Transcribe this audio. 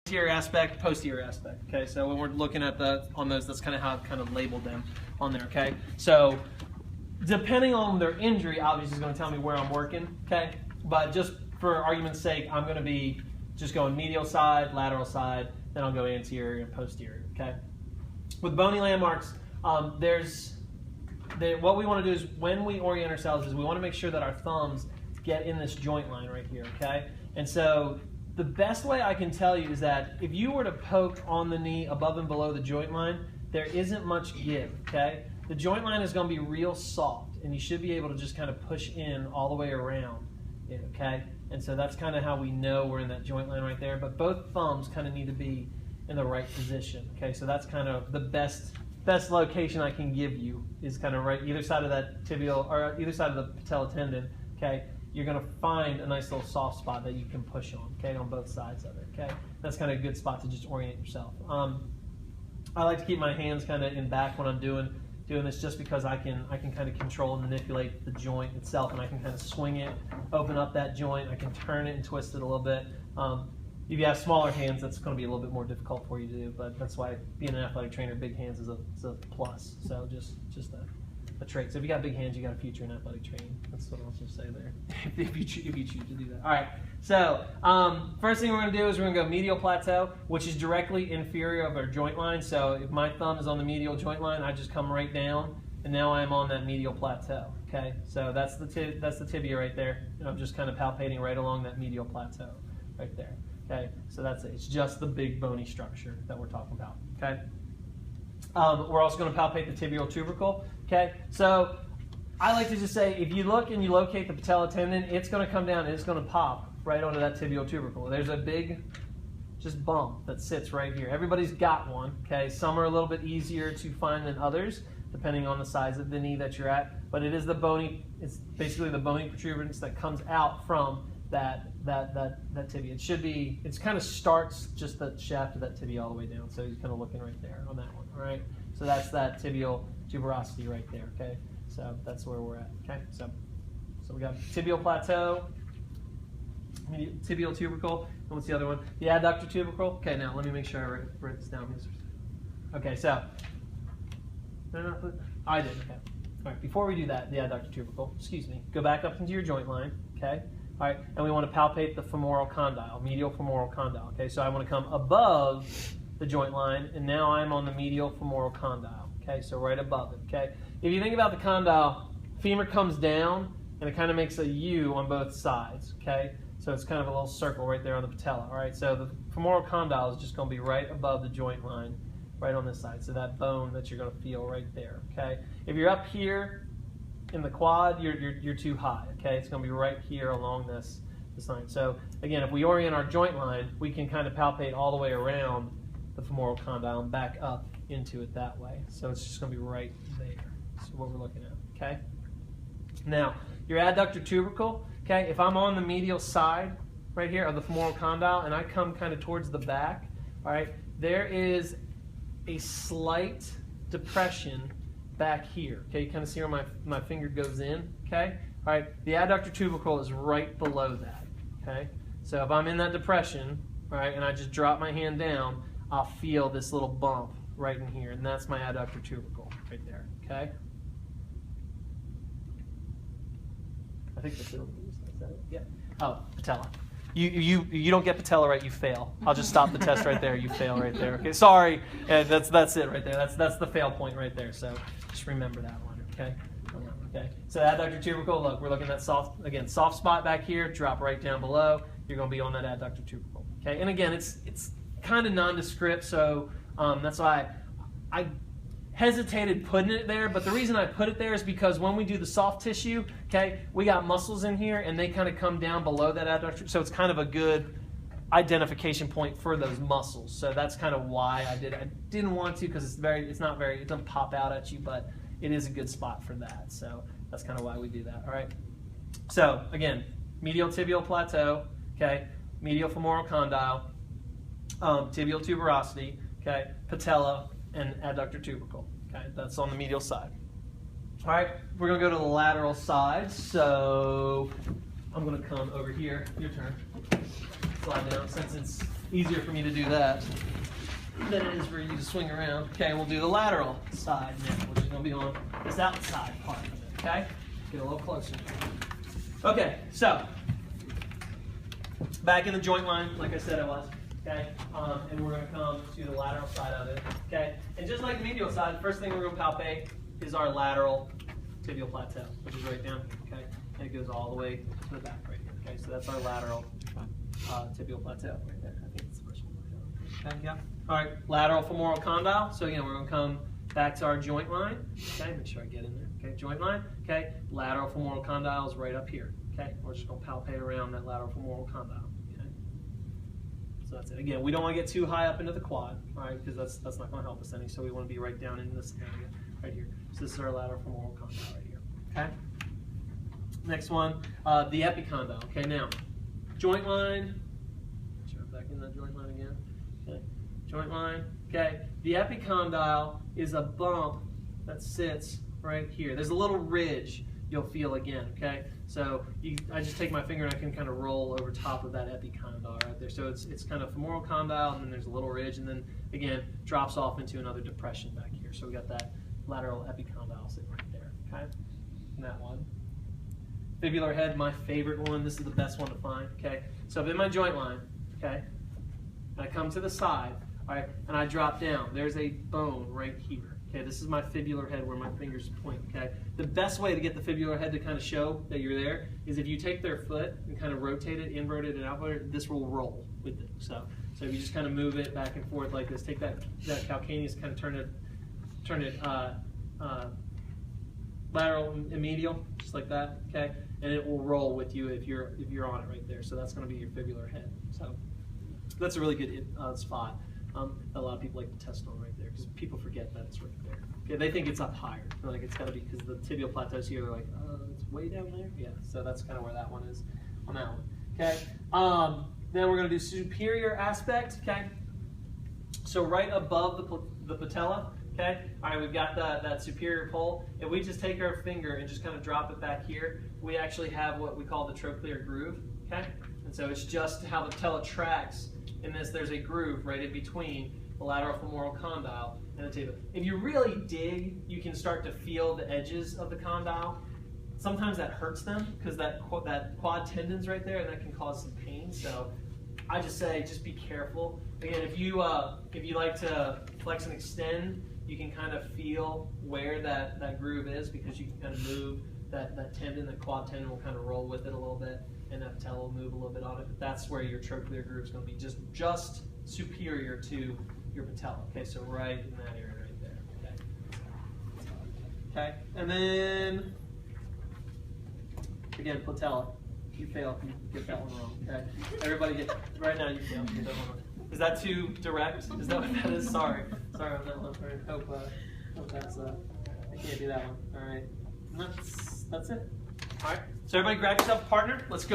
anterior aspect, posterior aspect. Okay, so when we're looking at on those, that's kind of how I've kind of labeled them on there. Okay, so depending on their injury, obviously is going to tell me where I'm working. Okay, but just for argument's sake, I'm going to be just going medial side, lateral side, then I'll go anterior and posterior. Okay, with bony landmarks, what we want to do is when we orient ourselves is we want to make sure that our thumbs get in this joint line right here. Okay, and so the best way I can tell you is that if you were to poke on the knee above and below the joint line, there isn't much give, okay? The joint line is going to be real soft, and you should be able to just kind of push in all the way around it, okay? And so that's kind of how we know we're in that joint line right there, but both thumbs kind of need to be in the right position, okay? So that's kind of the best location I can give you is kind of right either side of that tibial, or either side of the patella tendon, okay? You're going to find a nice little soft spot that you can push on, okay, on both sides of it, okay? That's kind of a good spot to just orient yourself. I like to keep my hands kind of in back when I'm doing this just because I can kind of control and manipulate the joint itself, and I can kind of swing it, open up that joint, I can turn it and twist it a little bit. If you have smaller hands, that's going to be a little bit more difficult for you to do, but that's why being an athletic trainer, big hands is a plus, so just a trait. So if you got big hands, you got a future in athletic training. That's what I'll just say there. if you choose to do that. All right. So first thing we're going to do is we're going to go medial plateau, which is directly inferior of our joint line. So if my thumb is on the medial joint line, I just come right down, and now I'm on that medial plateau. Okay. So that's the tibia right there, and I'm just kind of palpating right along that medial plateau right there. Okay. So that's it. It's just the big bony structure that we're talking about. Okay. We're also going to palpate the tibial tubercle. Okay, so I like to just say if you look and you locate the patella tendon, it's going to come down and it's going to pop right onto that tibial tubercle. There's a big just bump that sits right here. Everybody's got one. Okay, some are a little bit easier to find than others depending on the size of the knee that you're at. But it is the bony. It's basically the bony protuberance that comes out from that tibia. It should be. It kind of starts just the shaft of that tibia all the way down. So you're kind of looking right there on that one. All right. So that's that tibial tuberosity right there. Okay. So that's where we're at. Okay. So we got tibial plateau, tibial tubercle, and what's the other one? The adductor tubercle. Okay. Now let me make sure I write this down. Okay. So I did. Okay. All right. Before we do that, the adductor tubercle. Excuse me. Go back up into your joint line. Okay. All right, and we want to palpate the femoral condyle, medial femoral condyle. Okay, so I want to come above the joint line, and now I'm on the medial femoral condyle. Okay, so right above it. Okay, if you think about the condyle, femur comes down, and it kind of makes a U on both sides. Okay, so it's kind of a little circle right there on the patella. All right, so the femoral condyle is just going to be right above the joint line, right on this side. So that bone that you're going to feel right there. Okay, if you're up here in the quad, you're too high. Okay, it's going to be right here along this line. So again, if we orient our joint line, we can kind of palpate all the way around the femoral condyle and back up into it that way. So it's just going to be right there. That's what we're looking at. Okay. Now your adductor tubercle. Okay, if I'm on the medial side right here of the femoral condyle and I come kind of towards the back, all right, there is a slight depression back here. Okay, you kind of see where my finger goes in. Okay, all right, the adductor tubercle is right below that. Okay, so if I'm in that depression, right, and I just drop my hand down, I'll feel this little bump right in here, and that's my adductor tubercle right there. Okay, I think that's it. Is that it? Yeah. Oh, patella. You don't get patella right, you fail. I'll just stop the test right there. You fail right there. Okay, sorry. That's it right there. That's the fail point right there. So just remember that one. Okay. Okay. So adductor tubercle. Look, we're looking at soft spot back here. Drop right down below. You're going to be on that adductor tubercle. Okay. And again, it's kind of nondescript, so that's why I hesitated putting it there, but the reason I put it there is because when we do the soft tissue, okay, we got muscles in here and they kind of come down below that adductor, so it's kind of a good identification point for those muscles. So that's kind of why I did it. I didn't want to because it doesn't pop out at you, but it is a good spot for that. So that's kind of why we do that. All right. So again, medial tibial plateau, okay, medial femoral condyle, tibial tuberosity, okay, patella, and adductor tubercle. Okay, that's on the medial side. All right, we're going to go to the lateral side. So I'm going to come over here. Your turn. Slide down. Since it's easier for me to do that than it is for you to swing around. Okay, we'll do the lateral side now, which is going to be on this outside part of it. Okay, get a little closer. Okay, so back in the joint line, like I said I was. Okay, and we're going to come to the lateral side of it. Okay, and just like the medial side, the first thing we're going to palpate is our lateral tibial plateau, which is right down here. Okay, and it goes all the way to the back right here. Okay, so that's our lateral tibial plateau right there. I think it's the first one. Okay, yeah. All right, lateral femoral condyle. So again, we're going to come back to our joint line. Okay, make sure I get in there. Okay, joint line. Okay, lateral femoral condyle is right up here. Okay, we're just going to palpate around that lateral femoral condyle. So that's it. Again, we don't want to get too high up into the quad, all right, because that's not going to help us any. So we want to be right down in this area right here. So this is our lateral femoral condyle right here. Okay. Next one, the epicondyle. Okay, now joint line. Make sure I'm back in that joint line again. Okay, joint line. Okay, the epicondyle is a bump that sits right here. There's a little ridge you'll feel again. Okay, so I just take my finger and I can kind of roll over top of that epicondyle right there. So it's kind of femoral condyle, and then there's a little ridge, and then again drops off into another depression back here. So we got that lateral epicondyle sitting right there. Okay, and that one. Fibular head, my favorite one. This is the best one to find. Okay, so I'm in my joint line. Okay, and I come to the side. All right, and I drop down. There's a bone right here. Okay, this is my fibular head where my fingers point. Okay, the best way to get the fibular head to kind of show that you're there is if you take their foot and kind of rotate it, invert it, and outward it, this will roll with it. So if you just kind of move it back and forth like this, take that calcaneus, kind of turn it lateral and medial, just like that. Okay, and it will roll with you if you're on it right there. So that's going to be your fibular head. So that's a really good spot. A lot of people like to test on right there because people forget that it's right there. Okay, they think it's up higher. They're like it's got to be because the tibial plateau here. They're like, it's way down there. Yeah, so that's kind of where that one is on that one. Okay. Then we're going to do superior aspect. Okay. So right above the patella. Okay. All right, we've got that superior pole. If we just take our finger and just kind of drop it back here, we actually have what we call the trochlear groove. Okay. And so it's just how the patella tracks. In this, there's a groove right in between the lateral femoral condyle and the tibia. If you really dig, you can start to feel the edges of the condyle. Sometimes that hurts them because that quad tendon's right there, and that can cause some pain. So I just say, just be careful. Again, if you like to flex and extend, you can kind of feel where that groove is because you can kind of move that tendon. The quad tendon will kind of roll with it a little bit, and that patella will move a little bit on it. But that's where your trochlear groove is going to be just superior to your patella. Okay, so right in that area right there. Okay. Okay, and then again, patella. You fail if you get that one wrong. Okay, everybody get right now. You fail. Get that one wrong. Is that too direct? Is that what that is? Sorry on that one. Hope that's I can't do that one. All right, and that's it. All right. So everybody, grab yourself a partner. Let's go.